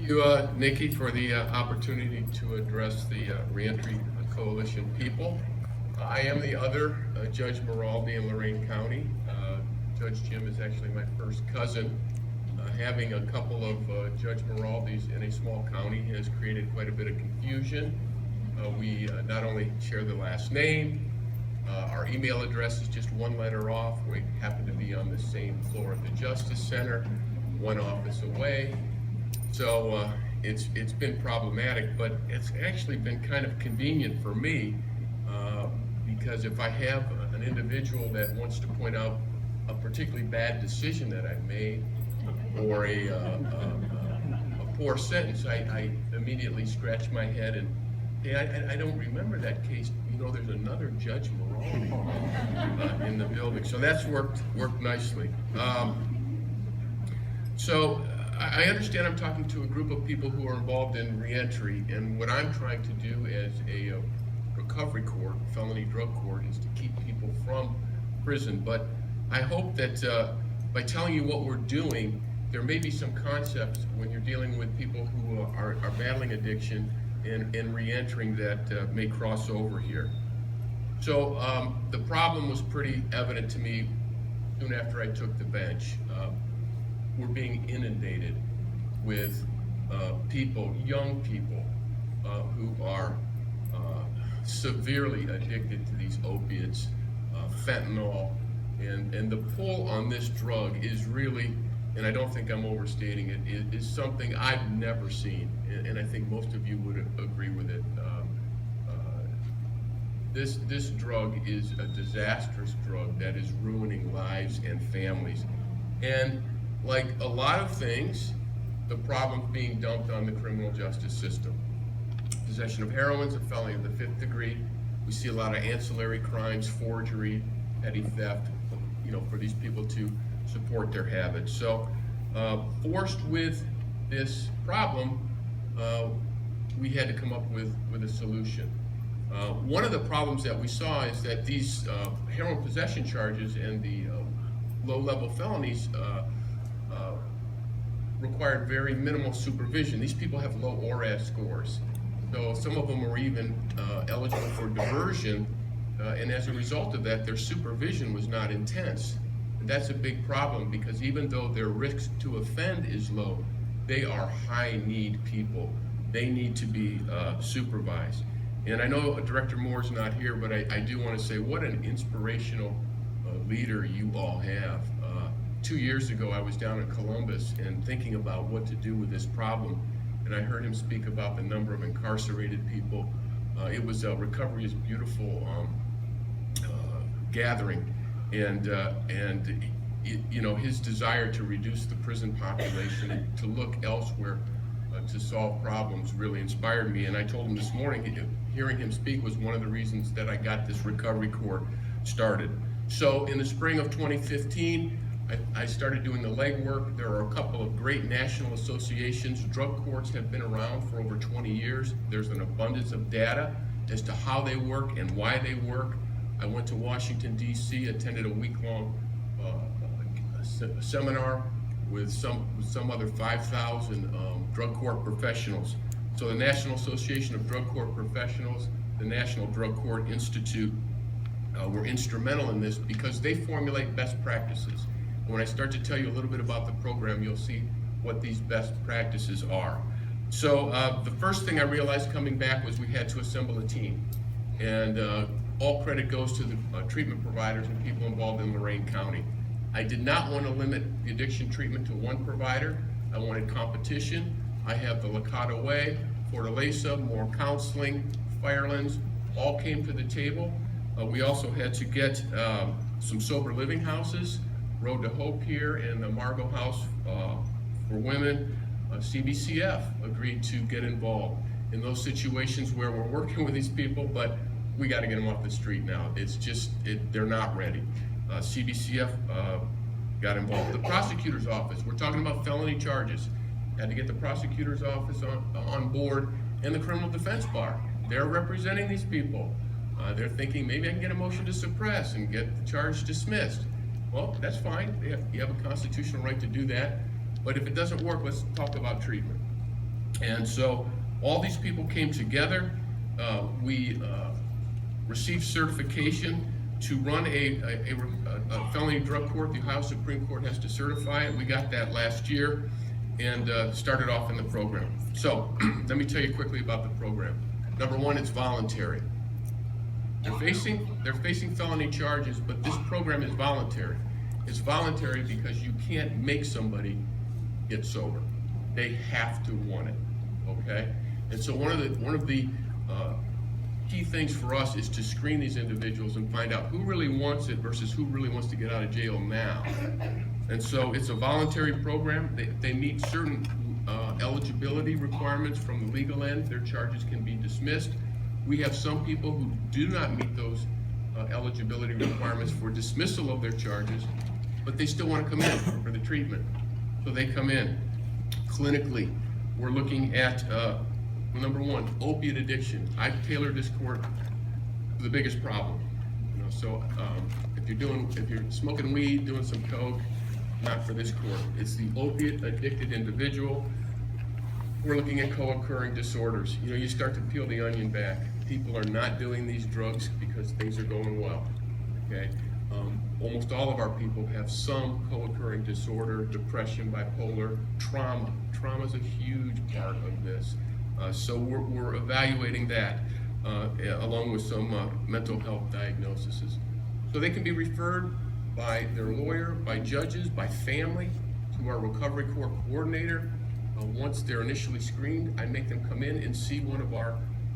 You, Nikki, for the opportunity to address the Reentry Coalition people. I am the other Judge Maraldi in Lorain County. Judge Jim is actually my first cousin. Having a couple of Judge Maraldis in a small county has created quite a bit of confusion. We not only share the last name, our email address is just one letter off. We happen to be on the same floor at the Justice Center, one office away. So it's been problematic, but it's actually been kind of convenient for me because if I have an individual that wants to point out a particularly bad decision that I've made or a poor sentence, I immediately scratch my head and, hey, I don't remember that case. You know, there's another Judge Maraldi in the building. So that's worked nicely. I understand I'm talking to a group of people who are involved in reentry, and what I'm trying to do as a recovery court, felony drug court, is to keep people from prison. But I hope that by telling you what we're doing, there may be some concepts when you're dealing with people who are battling addiction and re-entering that may cross over here. So the problem was pretty evident to me soon after I took the bench. We're being inundated with people, young people, who are severely addicted to these opiates, fentanyl, and the pull on this drug is really, and I don't think I'm overstating it, is something I've never seen, and I think most of you would agree with it. This drug is a disastrous drug that is ruining lives and families. And like a lot of things, the problem being dumped on the criminal justice system. Possession of heroin is a felony of the 5th degree. We see a lot of ancillary crimes, forgery, petty theft, you know, for these people to support their habits. So forced with this problem, we had to come up with a solution. One of the problems that we saw is that these heroin possession charges and the low-level felonies required very minimal supervision. These people have low ORAS scores. So some of them were even eligible for diversion, and as a result of that, their supervision was not intense. And that's a big problem because even though their risk to offend is low, they are high-need people. They need to be supervised. And I know Director Moore's not here, but I do want to say what an inspirational leader you all have. 2 years ago, I was down in Columbus and thinking about what to do with this problem, and I heard him speak about the number of incarcerated people. It was a Recovery is Beautiful gathering, and you know, his desire to reduce the prison population and to look elsewhere to solve problems really inspired me. And I told him this morning, hearing him speak was one of the reasons that I got this recovery court started. So in the spring of 2015, I started doing the legwork. There are a couple of great national associations. Drug courts have been around for over 20 years. There's an abundance of data as to how they work and why they work. I went to Washington, D.C., attended a week-long seminar with some other 5,000 drug court professionals. So the National Association of Drug Court Professionals, the National Drug Court Institute, were instrumental in this because they formulate best practices. When I start to tell you a little bit about the program, you'll see what these best practices are. So the first thing I realized coming back was we had to assemble a team. And all credit goes to the treatment providers and people involved in Lorain County. I did not want to limit the addiction treatment to one provider. I wanted competition. I have the Licata Way, Fortaleza, More Counseling, Firelands, all came to the table. We also had to get some sober living houses, Road to Hope here and the Margot House for Women. CBCF agreed to get involved in those situations where we're working with these people, but we got to get them off the street now. It's just, they're not ready. CBCF got involved. The prosecutor's office, we're talking about felony charges. Had to get the prosecutor's office on board, and the criminal defense bar. They're representing these people. They're thinking maybe I can get a motion to suppress and get the charge dismissed. Well, that's fine. You have a constitutional right to do that. But if it doesn't work, let's talk about treatment. And so all these people came together. We received certification to run a felony drug court. The Ohio Supreme Court has to certify it. We got that last year and started off in the program. So let me tell you quickly about the program. Number one, it's voluntary. They're facing felony charges, but this program is voluntary. It's voluntary because you can't make somebody get sober. They have to want it, okay? And so one of the key things for us is to screen these individuals and find out who really wants it versus who really wants to get out of jail now. And so it's a voluntary program. They meet certain eligibility requirements from the legal end. Their charges can be dismissed. We have some people who do not meet those eligibility requirements for dismissal of their charges, but they still want to come in for the treatment. So they come in. Clinically, we're looking at number one, opiate addiction. I've tailored this court to the biggest problem. So if you're smoking weed, doing some coke, not for this court. It's the opiate addicted individual. We're looking at co-occurring disorders. You start to peel the onion back. People are not doing these drugs because things are going well. Okay. Almost all of our people have some co-occurring disorder, depression, bipolar, trauma. Trauma is a huge part of this. So we're evaluating that along with some mental health diagnoses. So they can be referred by their lawyer, by judges, by family, to our recovery court coordinator. Once they're initially screened, I make them come in and see one of our